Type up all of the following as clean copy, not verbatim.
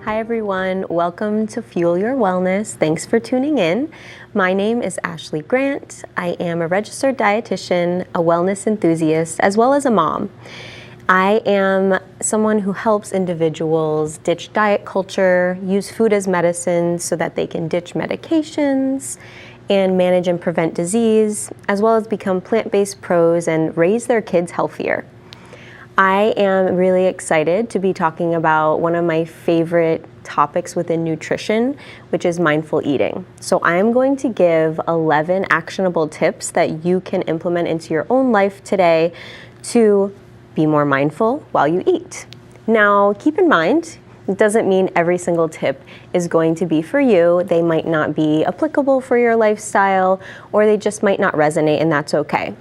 Hi everyone, welcome to Fuel Your Wellness. Thanks for tuning in. My name is Ashley Grant. I am a registered dietitian, a wellness enthusiast, as well as a mom. I am someone who helps individuals ditch diet culture, use food as medicine so that they can ditch medications, and manage and prevent disease, as well as become plant-based pros and raise their kids healthier. I am really excited to be talking about one of my favorite topics within nutrition, which is mindful eating. So I'm going to give 11 actionable tips that you can implement into your own life today to be more mindful while you eat. Now, keep in mind, it doesn't mean every single tip is going to be for you. They might not be applicable for your lifestyle, or they just might not resonate, and that's okay.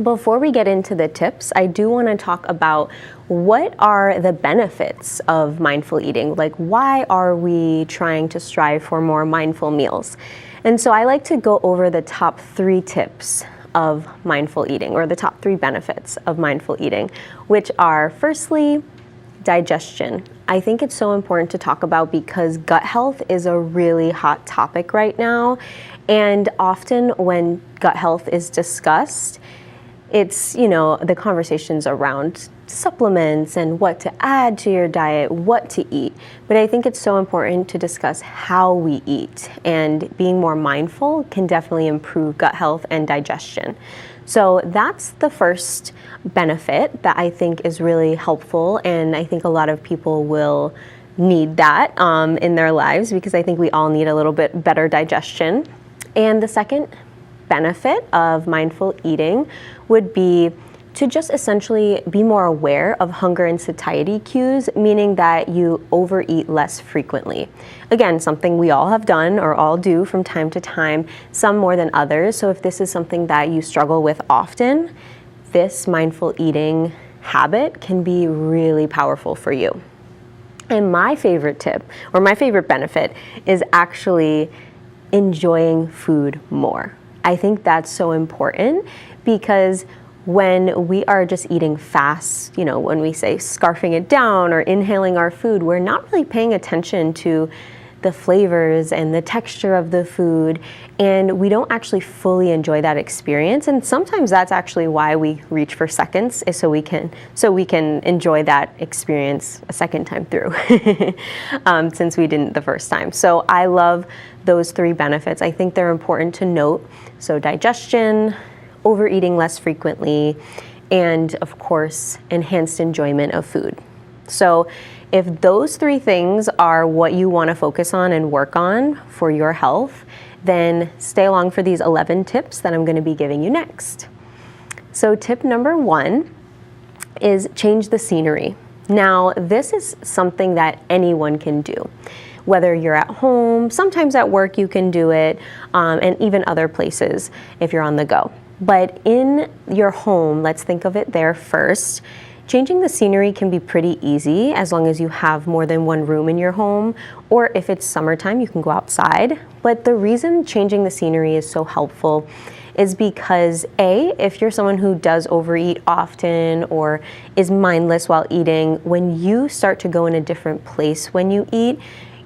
Before we get into the tips, I do want to talk about what are the benefits of mindful eating? Like, why are we trying to strive for more mindful meals? And so I like to go over the top 3 tips of mindful eating, or the top 3 benefits of mindful eating, which are, firstly, digestion. I think it's so important to talk about because gut health is a really hot topic right now. And often when gut health is discussed, it's, the conversations around supplements and what to add to your diet, what to eat. But I think it's so important to discuss how we eat, and being more mindful can definitely improve gut health and digestion. So that's the first benefit that I think is really helpful, and I think a lot of people will need that in their lives, because I think we all need a little bit better digestion. And the second benefit of mindful eating would be to just essentially be more aware of hunger and satiety cues, meaning that you overeat less frequently. Again, something we all have done or all do from time to time, some more than others. So if this is something that you struggle with often, this mindful eating habit can be really powerful for you. And my favorite tip, or my favorite benefit, is actually enjoying food more. I think that's so important, because when we are just eating fast, when we say scarfing it down or inhaling our food, we're not really paying attention to the flavors and the texture of the food, and we don't actually fully enjoy that experience. And sometimes that's actually why we reach for seconds, is so we can enjoy that experience a second time through, since we didn't the first time. So I love those 3 benefits. I think they're important to note. So digestion, overeating less frequently, and of course, enhanced enjoyment of food. So if those 3 things are what you want to focus on and work on for your health, then stay along for these 11 tips that I'm going to be giving you next. So tip number 1 is change the scenery. Now, this is something that anyone can do. Whether you're at home, sometimes at work you can do it, and even other places if you're on the go. But in your home, let's think of it there first. Changing the scenery can be pretty easy as long as you have more than one room in your home, or if it's summertime, you can go outside. But the reason changing the scenery is so helpful is because if you're someone who does overeat often or is mindless while eating, when you start to go in a different place when you eat,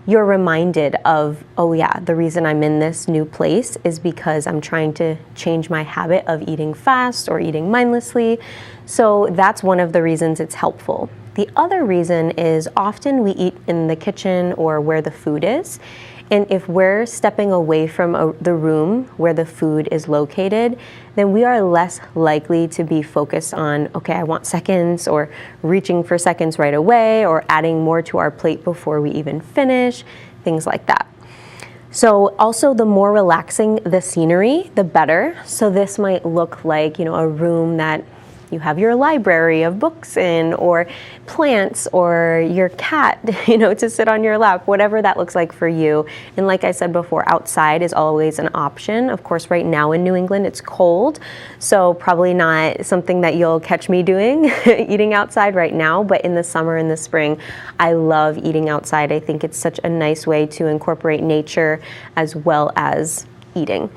you're reminded of, oh yeah, the reason I'm in this new place is because I'm trying to change my habit of eating fast or eating mindlessly. So that's one of the reasons it's helpful. The other reason is often we eat in the kitchen or where the food is. And if we're stepping away from the room where the food is located, then we are less likely to be focused on, okay, I want seconds, or reaching for seconds right away, or adding more to our plate before we even finish, things like that. So also, the more relaxing the scenery, the better. So this might look like, a room that you have your library of books in, or plants, or your cat, to sit on your lap, whatever that looks like for you. And like I said before, outside is always an option. Of course, right now in New England, it's cold, so probably not something that you'll catch me doing, eating outside right now, but in the summer and the spring, I love eating outside. I think it's such a nice way to incorporate nature as well as eating.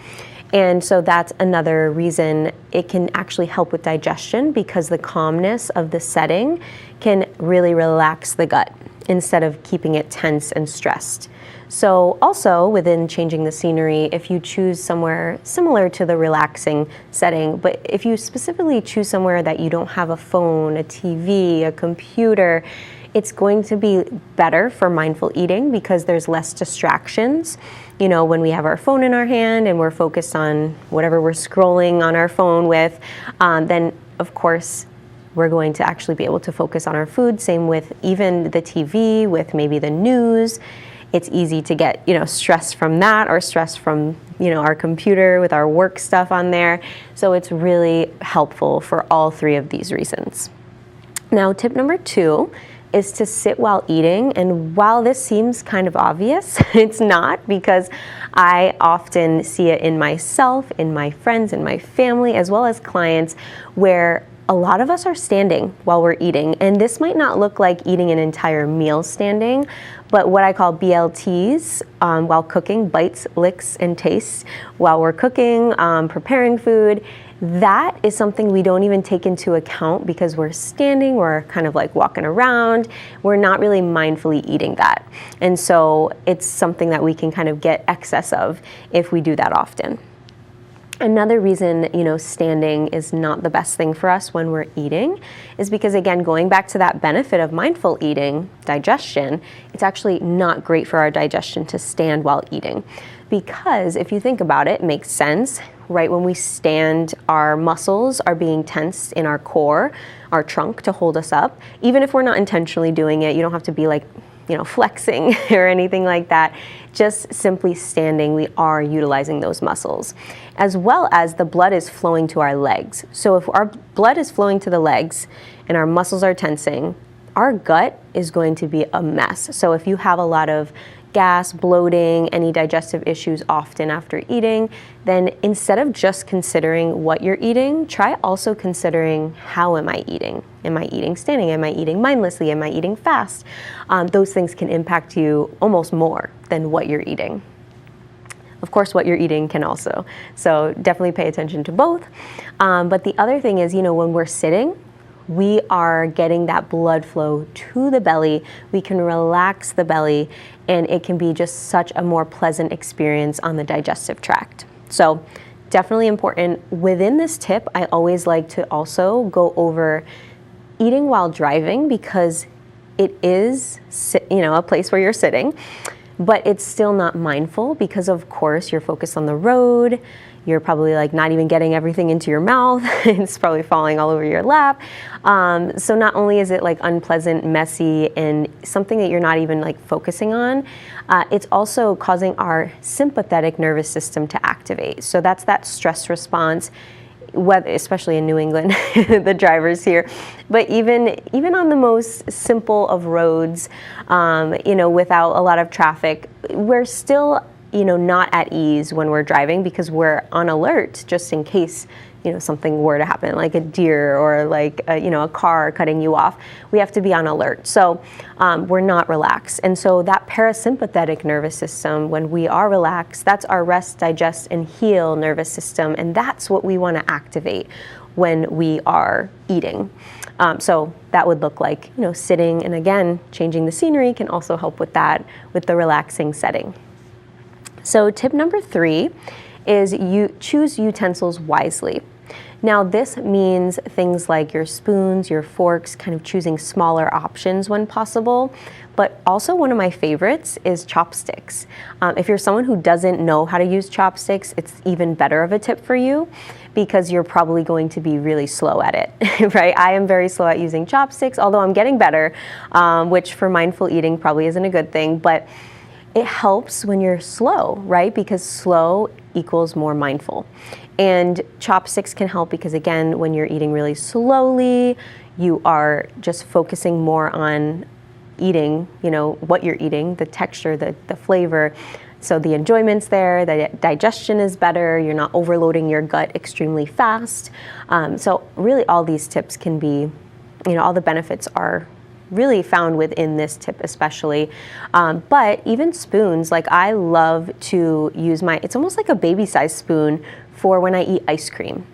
And so that's another reason it can actually help with digestion, because the calmness of the setting can really relax the gut. instead of keeping it tense and stressed. So also within changing the scenery, if you choose somewhere similar to the relaxing setting, but if you specifically choose somewhere that you don't have a phone, a TV, a computer, it's going to be better for mindful eating because there's less distractions. You know, when we have our phone in our hand and we're focused on whatever we're scrolling on our phone with, then of course we're going to actually be able to focus on our food. Same with even the TV, with maybe the news. It's easy to get, stressed from that or stressed from, our computer with our work stuff on there. So it's really helpful for all three of these reasons. Now, tip number 2 is to sit while eating. And while this seems kind of obvious, it's not, because I often see it in myself, in my friends, in my family, as well as clients, where a lot of us are standing while we're eating. And this might not look like eating an entire meal standing, but what I call BLTs, while cooking, bites, licks, and tastes, while we're cooking, preparing food, that is something we don't even take into account because we're standing, we're kind of like walking around, we're not really mindfully eating that. And so it's something that we can kind of get excess of if we do that often. Another reason, standing is not the best thing for us when we're eating is because, again, going back to that benefit of mindful eating, digestion, it's actually not great for our digestion to stand while eating. Because if you think about it, it makes sense, right? When we stand, our muscles are being tensed in our core, our trunk to hold us up. Even if we're not intentionally doing it, you don't have to be like, flexing or anything like that. Just simply standing, we are utilizing those muscles. As well as the blood is flowing to our legs. So if our blood is flowing to the legs and our muscles are tensing, our gut is going to be a mess. So if you have a lot of gas, bloating, any digestive issues often after eating, then instead of just considering what you're eating, try also considering how am I eating? Am I eating standing? Am I eating mindlessly? Am I eating fast? Those things can impact you almost more than what you're eating. Of course, what you're eating can also. So definitely pay attention to both. But the other thing is, when we're sitting, we are getting that blood flow to the belly. We can relax the belly, and it can be just such a more pleasant experience on the digestive tract. So definitely important. Within this tip, I always like to also go over eating while driving because it is, a place where you're sitting, but it's still not mindful because, of course, you're focused on the road. You're probably not even getting everything into your mouth. It's probably falling all over your lap. So not only is it unpleasant, messy, and something that you're not even focusing on, it's also causing our sympathetic nervous system to activate. So that's that stress response, especially in New England, the drivers here. But even on the most simple of roads, without a lot of traffic, we're still not at ease when we're driving because we're on alert just in case, something were to happen, like a deer or a car cutting you off. We have to be on alert. So we're not relaxed. And so that parasympathetic nervous system, when we are relaxed, that's our rest, digest, and heal nervous system. And that's what we want to activate when we are eating. So that would look like, sitting. And again, changing the scenery can also help with that, with the relaxing setting. So tip number 3 is you choose utensils wisely. Now this means things like your spoons, your forks, kind of choosing smaller options when possible. But also one of my favorites is chopsticks. If you're someone who doesn't know how to use chopsticks, it's even better of a tip for you because you're probably going to be really slow at it, right? I am very slow at using chopsticks, although I'm getting better, which for mindful eating probably isn't a good thing, but it helps when you're slow, right? Because slow equals more mindful. And chopsticks can help because, again, when you're eating really slowly, you are just focusing more on eating, what you're eating, the texture, the flavor. So the enjoyment's there, the digestion is better, you're not overloading your gut extremely fast. So really all these tips can be, all the benefits are really found within this tip especially. But even spoons, I love to use it's almost like a baby-sized spoon for when I eat ice cream.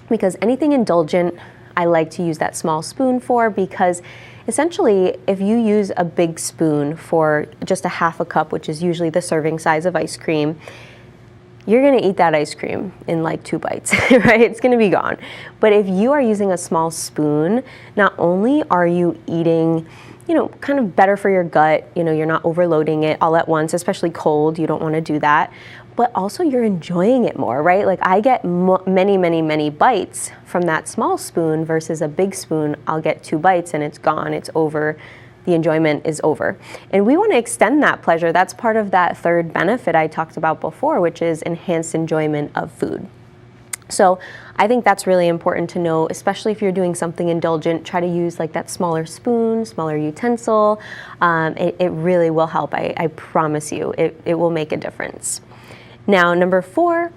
Because anything indulgent, I like to use that small spoon for because essentially, if you use a big spoon for just a half a cup, which is usually the serving size of ice cream, you're gonna eat that ice cream in like 2 bites, right? It's gonna be gone. But if you are using a small spoon, not only are you eating, kind of better for your gut, you're not overloading it all at once, especially cold, you don't wanna do that, but also you're enjoying it more, right? Like I get many, many, many bites from that small spoon versus a big spoon. I'll get 2 bites and it's gone, it's over. The enjoyment is over. And we want to extend that pleasure. That's part of that third benefit I talked about before, which is enhanced enjoyment of food. So I think that's really important to know, especially if you're doing something indulgent. Try to use like that smaller spoon, smaller utensil. It really will help. I promise you, it will make a difference. Now, number 4,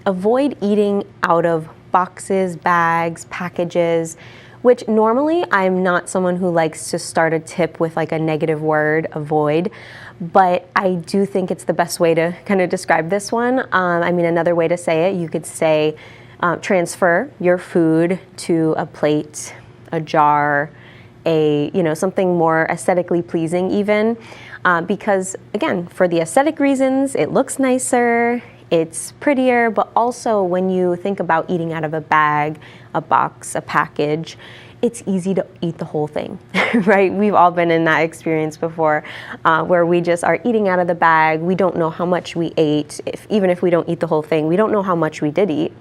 avoid eating out of boxes, bags, packages, which normally I'm not someone who likes to start a tip with like a negative word, avoid, but I do think it's the best way to kind of describe this one. Another way to say it, you could say transfer your food to a plate, a jar, something more aesthetically pleasing even, because again, for the aesthetic reasons, it looks nicer, it's prettier, but also when you think about eating out of a bag, a box, a package, it's easy to eat the whole thing, right? We've all been in that experience before, where we just are eating out of the bag. We don't know how much we ate. Even if we don't eat the whole thing, we don't know how much we did eat.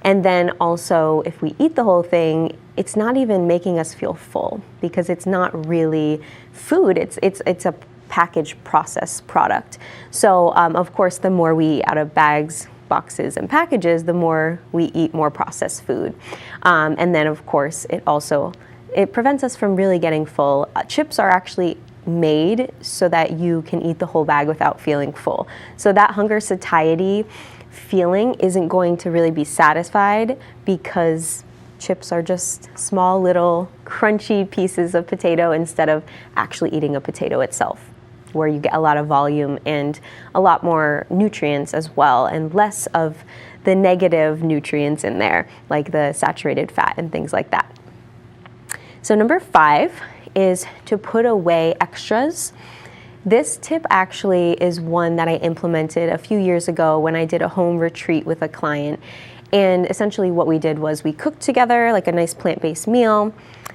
And then also, if we eat the whole thing, it's not even making us feel full because it's not really food. It's a packaged processed product. So of course, the more we eat out of bags, boxes, and packages, the more we eat more processed food. And then of course, it prevents us from really getting full. Chips are actually made so that you can eat the whole bag without feeling full. So that hunger satiety feeling isn't going to really be satisfied because chips are just small little crunchy pieces of potato instead of actually eating a potato itself, where you get a lot of volume and a lot more nutrients as well, and less of the negative nutrients in there, like the saturated fat and things like that. So number 5 is to put away extras. This tip actually is one that I implemented a few years ago when I did a home retreat with a client. And essentially what we did was we cooked together like a nice plant-based meal.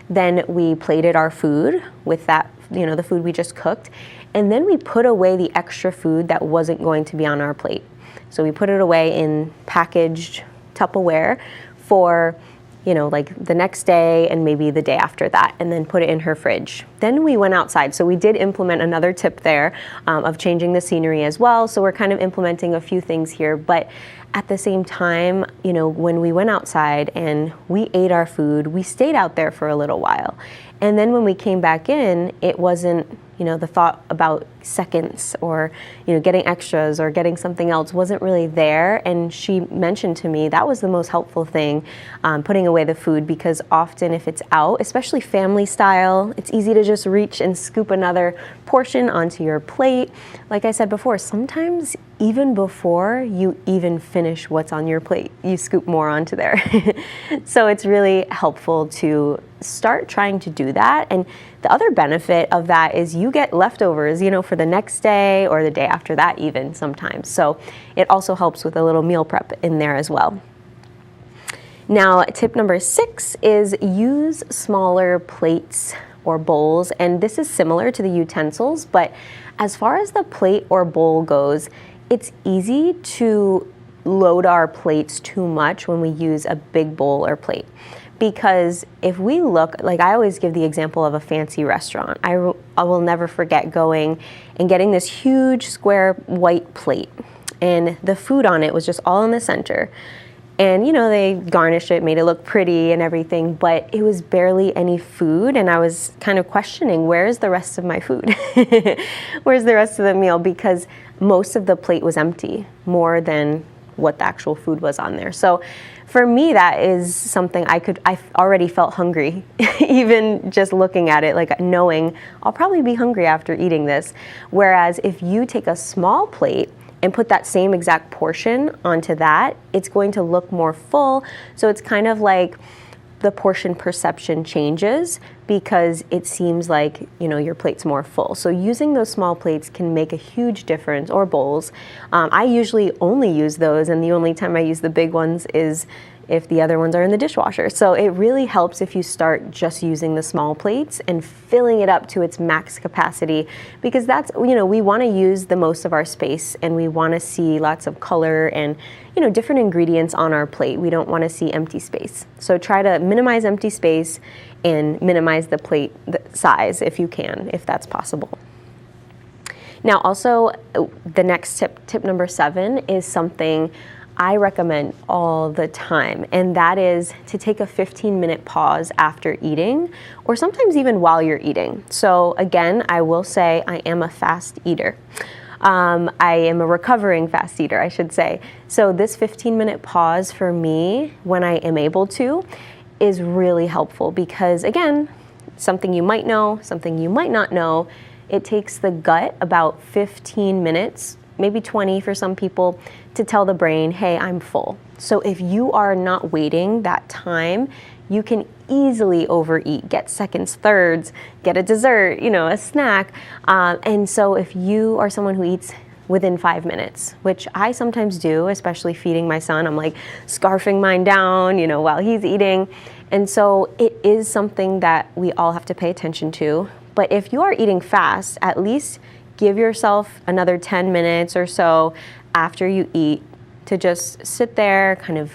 Then we plated our food with that, the food we just cooked. And then we put away the extra food that wasn't going to be on our plate. So we put it away in packaged Tupperware for, like the next day and maybe the day after that, and then put it in her fridge. Then we went outside. So we did implement another tip there of changing the scenery as well. So we're kind of implementing a few things here, but at the same time, when we went outside and we ate our food, we stayed out there for a little while. And then when we came back in, it wasn't, the thought about seconds or, getting extras or getting something else wasn't really there. And she mentioned to me that was the most helpful thing, putting away the food, because often if it's out, especially family style, it's easy to just reach and scoop another portion onto your plate. Like I said before, sometimes even before you even finish what's on your plate, you scoop more onto there. So it's really helpful to start trying to do that. And the other benefit of that is you get leftovers, for the next day or the day after that even sometimes. So it also helps with a little meal prep in there as well. Now, tip number 6 is use smaller plates or bowls. And this is similar to the utensils, but as far as the plate or bowl goes, it's easy to load our plates too much when we use a big bowl or plate. Because if we look, like I always give the example of a fancy restaurant. I will never forget going and getting this huge square white plate, and the food on it was just all in the center. And they garnished it, made it look pretty and everything, but it was barely any food. And I was kind of questioning, where's the rest of my food? Where's the rest of the meal? Because most of the plate was empty, more than what the actual food was on there. So for me, that is something I already felt hungry, even just looking at it, like knowing I'll probably be hungry after eating this. Whereas if you take a small plate and put that same exact portion onto that, it's going to look more full. So it's kind of like the portion perception changes because it seems like, your plate's more full. So using those small plates can make a huge difference, or bowls. I usually only use those, and the only time I use the big ones is if the other ones are in the dishwasher. So it really helps if you start just using the small plates and filling it up to its max capacity, because that's, we want to use the most of our space, and we want to see lots of color and, different ingredients on our plate. We don't want to see empty space. So try to minimize empty space and minimize the plate size if you can, if that's possible. Now also, the next tip number 7, is something I recommend all the time, and that is to take a 15-minute pause after eating, or sometimes even while you're eating. So again, I will say I am a fast eater. I am a recovering fast eater, I should say. So this 15-minute pause for me, when I am able to, is really helpful because, again, something you might know, something you might not know, it takes the gut about 15 minutes, maybe 20 for some people, to tell the brain, hey, I'm full. So if you are not waiting that time, you can easily overeat, get seconds, thirds, get a dessert, a snack. And so if you are someone who eats within 5 minutes, which I sometimes do, especially feeding my son, I'm like scarfing mine down, while he's eating. And so it is something that we all have to pay attention to. But if you are eating fast, at least give yourself another 10 minutes or so after you eat to just sit there, kind of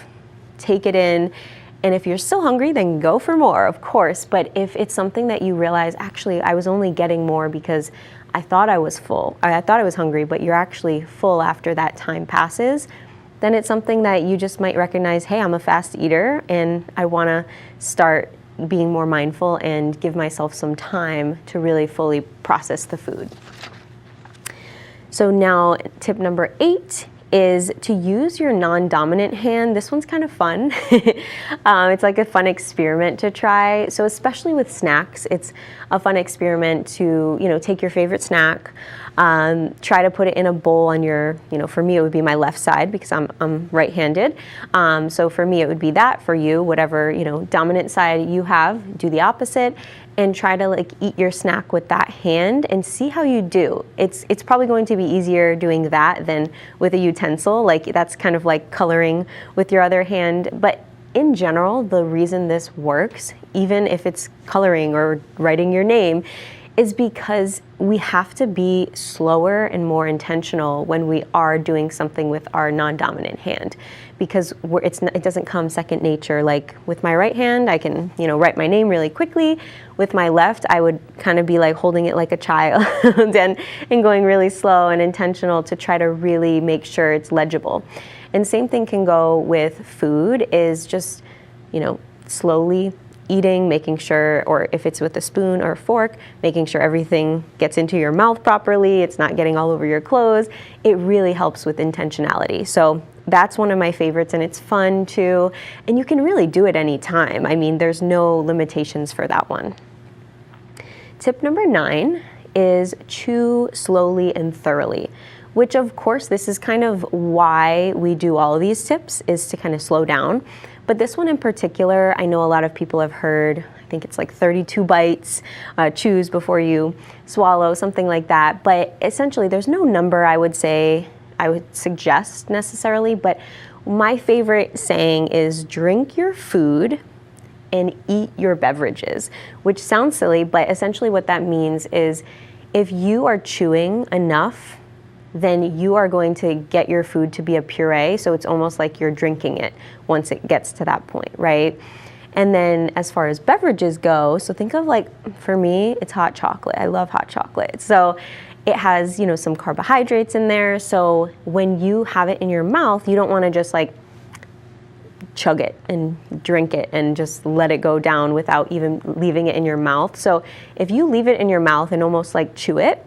take it in. And if you're still hungry, then go for more, of course. But if it's something that you realize, actually, I was only getting more because I thought I was full, I thought I was hungry, but you're actually full after that time passes, then it's something that you just might recognize, hey, I'm a fast eater, and I want to start being more mindful and give myself some time to really fully process the food. So now tip number 8 is to use your non-dominant hand. This one's kind of fun. It's like a fun experiment to try. So especially with snacks, it's a fun experiment to, take your favorite snack, try to put it in a bowl on your, for me it would be my left side because I'm right-handed. So for me it would be that. For you, whatever, dominant side you have, do the opposite. And try to eat your snack with that hand and see how you do. It's probably going to be easier doing that than with a utensil. That's kind of like coloring with your other hand. But in general, the reason this works, even if it's coloring or writing your name, is because we have to be slower and more intentional when we are doing something with our non-dominant hand, because it doesn't come second nature. Like with my right hand, I can, write my name really quickly. With my left, I would kind of be like holding it like a child and going really slow and intentional to try to really make sure it's legible. And same thing can go with food, is just, slowly eating, making sure, or if it's with a spoon or a fork, making sure everything gets into your mouth properly, it's not getting all over your clothes. It really helps with intentionality. So that's one of my favorites, and it's fun too. And you can really do it anytime. I mean, there's no limitations for that one. Tip number 9 is chew slowly and thoroughly, which of course, this is kind of why we do all of these tips, is to kind of slow down. But this one in particular, I know a lot of people have heard, I think it's like 32 bites, chews before you swallow, something like that. But essentially, there's no number I would suggest necessarily, but my favorite saying is drink your food and eat your beverages, which sounds silly, but essentially what that means is if you are chewing enough, then you are going to get your food to be a puree. So it's almost like you're drinking it once it gets to that point, right? And then as far as beverages go, so think of for me, it's hot chocolate. I love hot chocolate. So it has, some carbohydrates in there. So when you have it in your mouth, you don't want to just chug it and drink it and just let it go down without even leaving it in your mouth. So if you leave it in your mouth and almost chew it,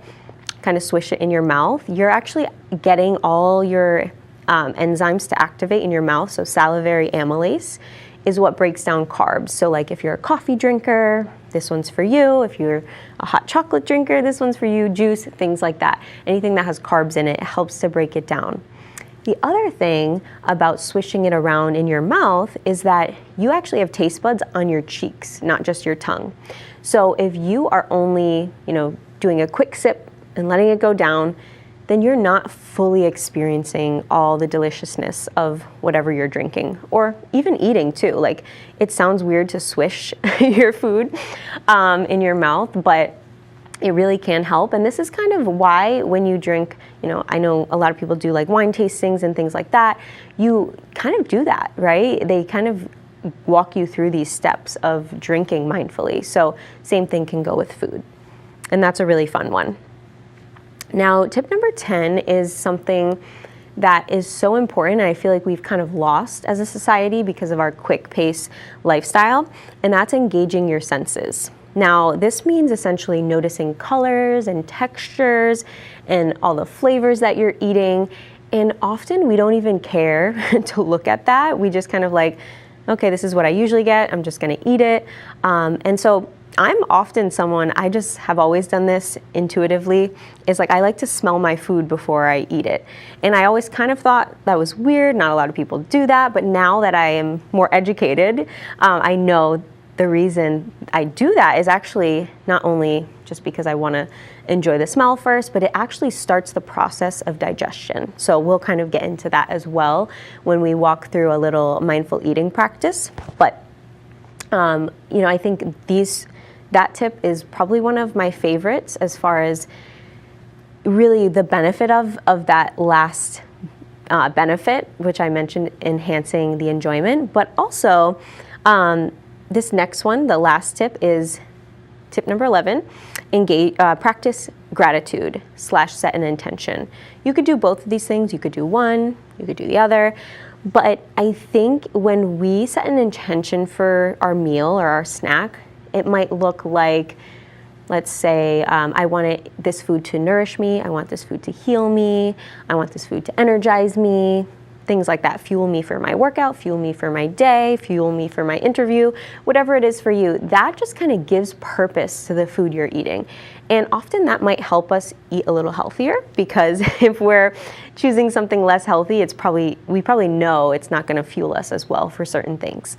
kind of swish it in your mouth, you're actually getting all your enzymes to activate in your mouth. So salivary amylase is what breaks down carbs. So if you're a coffee drinker, this one's for you. If you're a hot chocolate drinker, this one's for you. Juice, things like that. Anything that has carbs in it helps to break it down. The other thing about swishing it around in your mouth is that you actually have taste buds on your cheeks, not just your tongue. So if you are only, doing a quick sip and letting it go down, then you're not fully experiencing all the deliciousness of whatever you're drinking or even eating too. Like, it sounds weird to swish your food in your mouth, but it really can help. And this is kind of why when you drink, I know a lot of people do like wine tastings and things like that. You kind of do that, right? They kind of walk you through these steps of drinking mindfully. So same thing can go with food. And that's a really fun one. Now, tip number 10 is something that is so important. I feel like we've kind of lost as a society because of our quick pace lifestyle, and that's engaging your senses. Now, this means essentially noticing colors and textures and all the flavors that you're eating. And often we don't even care to look at that. We just kind of like, okay, this is what I usually get. I'm just gonna eat it. And so I'm often someone, I just have always done this intuitively, is like I like to smell my food before I eat it. And I always kind of thought that was weird. Not a lot of people do that. But now that I am more educated, I know the reason I do that is actually not only just because I want to enjoy the smell first, but it actually starts the process of digestion. So we'll kind of get into that as well when we walk through a little mindful eating practice. But I think that tip is probably one of my favorites as far as really the benefit of that last benefit, which I mentioned, enhancing the enjoyment, but also this next one, the last tip, is tip number 11, practice gratitude / set an intention. You could do both of these things. You could do one, you could do the other. But I think when we set an intention for our meal or our snack, it might look like, let's say, I want this food to nourish me. I want this food to heal me. I want this food to energize me. Things like that. Fuel me for my workout, fuel me for my day, fuel me for my interview, whatever it is for you. That just kind of gives purpose to the food you're eating. And often that might help us eat a little healthier, because if we're choosing something less healthy, we probably know it's not going to fuel us as well for certain things.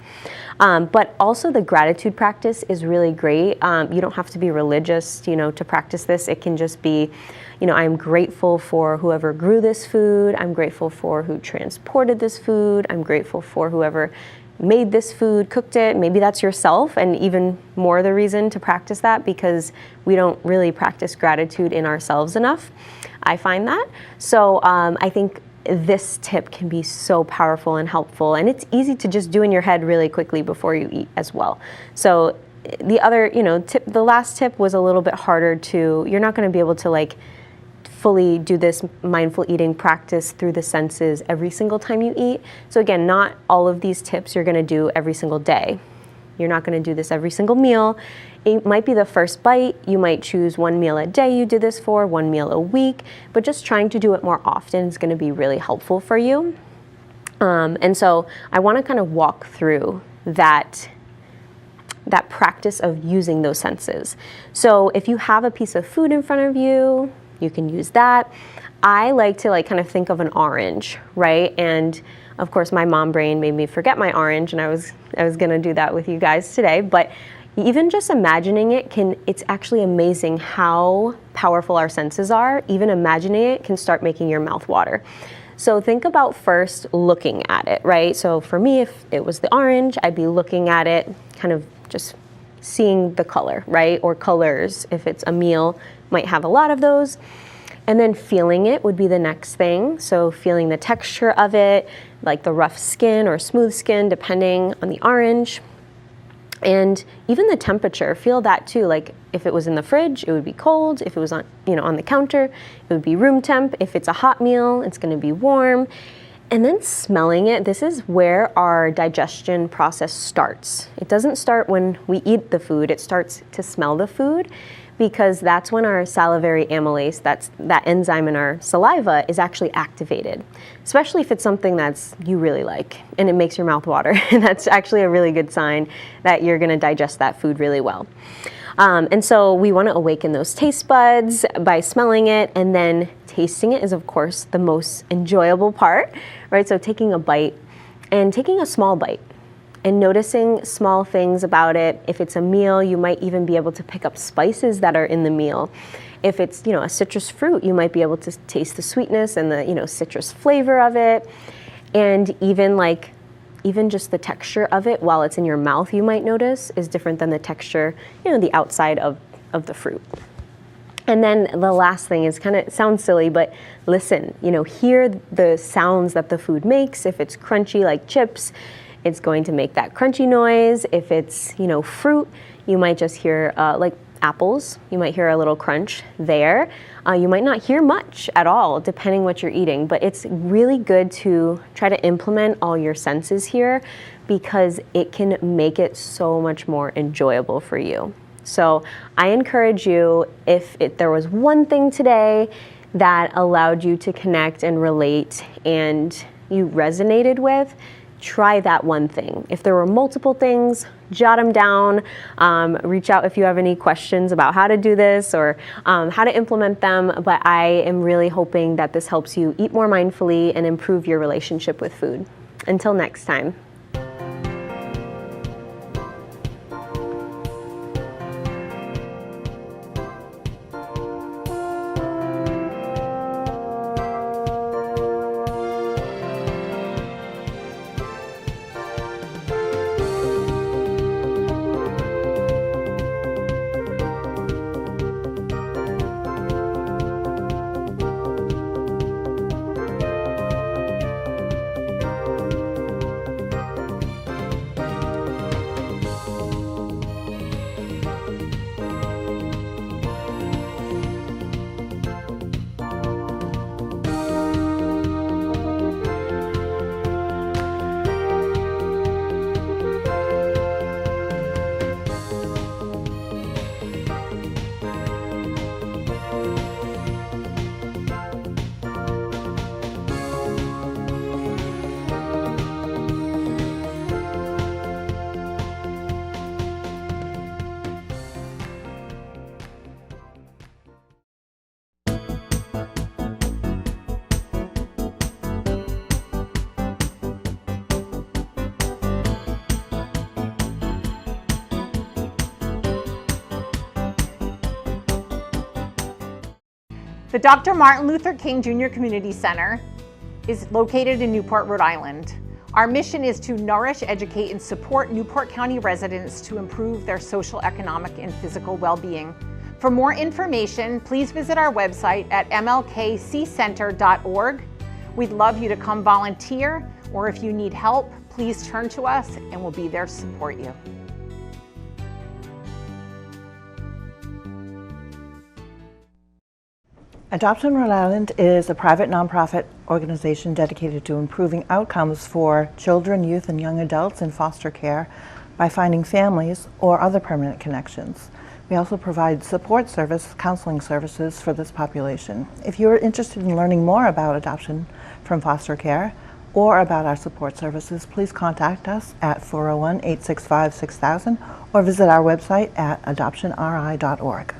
But also the gratitude practice is really great. You don't have to be religious, to practice this. It can just be, I'm grateful for whoever grew this food. I'm grateful for who transported this food. I'm grateful for whoever made this food, cooked it. Maybe that's yourself, and even more the reason to practice that, because we don't really practice gratitude in ourselves enough. I find that. So I think this tip can be so powerful and helpful, and it's easy to just do in your head really quickly before you eat as well. So the other, the last tip was a little bit harder you're not going to be able to fully do this mindful eating practice through the senses every single time you eat. So again, not all of these tips you're going to do every single day. You're not going to do this every single meal. It might be the first bite. You might choose one meal a day you do this for, one meal a week, but just trying to do it more often is going to be really helpful for you. And so I want to kind of walk through that practice of using those senses. So if you have a piece of food in front of you, you can use that. I like to kind of think of an orange, right? And of course, my mom brain made me forget my orange, and I was going to do that with you guys today. But even just imagining it's actually amazing how powerful our senses are. Even imagining it can start making your mouth water. So think about first looking at it, right? So for me, if it was the orange, I'd be looking at it, kind of just seeing the color, right? Or colors. If it's a meal, might have a lot of those. And then feeling it would be the next thing. So feeling the texture of it, like the rough skin or smooth skin, depending on the orange. And even the temperature, feel that too. Like if it was in the fridge, it would be cold. If it was on the counter, it would be room temp. If it's a hot meal, it's going to be warm. And then smelling it, this is where our digestion process starts. It doesn't start when we eat the food, it starts to smell the food, because that's when our salivary amylase, that enzyme in our saliva, is actually activated, especially if it's something that's you really like and it makes your mouth water. And that's actually a really good sign that you're gonna digest that food really well. And so we wanna awaken those taste buds by smelling it and then tasting it is, of course, the most enjoyable part, right? So taking a bite and taking a small bite and noticing small things about it. If it's a meal, you might even be able to pick up spices that are in the meal. If it's, a citrus fruit, you might be able to taste the sweetness and the, citrus flavor of it. And even just the texture of it while it's in your mouth, you might notice is different than the texture, the outside of the fruit. And then the last thing is sounds silly, but listen, hear the sounds that the food makes. If it's crunchy like chips, it's going to make that crunchy noise. If it's, fruit, you might just hear like apples, you might hear a little crunch there. You might not hear much at all, depending what you're eating, but it's really good to try to implement all your senses here because it can make it so much more enjoyable for you. So I encourage you, if there was one thing today that allowed you to connect and relate and you resonated with, try that one thing. If there were multiple things, jot them down. Reach out if you have any questions about how to do this or how to implement them. But I am really hoping that this helps you eat more mindfully and improve your relationship with food. Until next time. The Dr. Martin Luther King Jr. Community Center is located in Newport, Rhode Island. Our mission is to nourish, educate, and support Newport County residents to improve their social, economic, and physical well-being. For more information, please visit our website at mlkccenter.org. We'd love you to come volunteer, or if you need help, please turn to us and we'll be there to support you. Adoption Rhode Island is a private nonprofit organization dedicated to improving outcomes for children, youth, and young adults in foster care by finding families or other permanent connections. We also provide support service, counseling services for this population. If you're interested in learning more about adoption from foster care or about our support services, please contact us at 401-865-6000 or visit our website at adoptionri.org.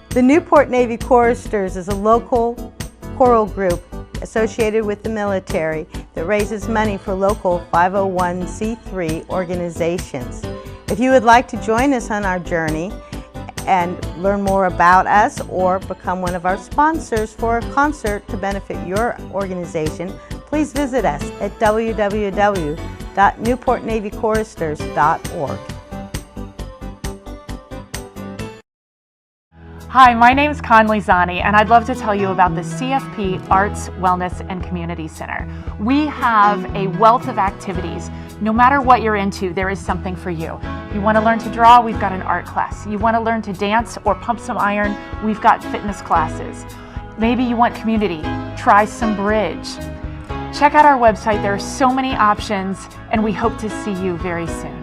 The Newport Navy Choristers is a local choral group associated with the military that raises money for local 501c3 organizations. If you would like to join us on our journey and learn more about us or become one of our sponsors for a concert to benefit your organization, please visit us at www.newportnavychoristers.org. Hi, my name is Conley Zani, and I'd love to tell you about the CFP Arts, Wellness, and Community Center. We have a wealth of activities. No matter what you're into, there is something for you. You want to learn to draw? We've got an art class. You want to learn to dance or pump some iron? We've got fitness classes. Maybe you want community. Try some bridge. Check out our website. There are so many options, and we hope to see you very soon.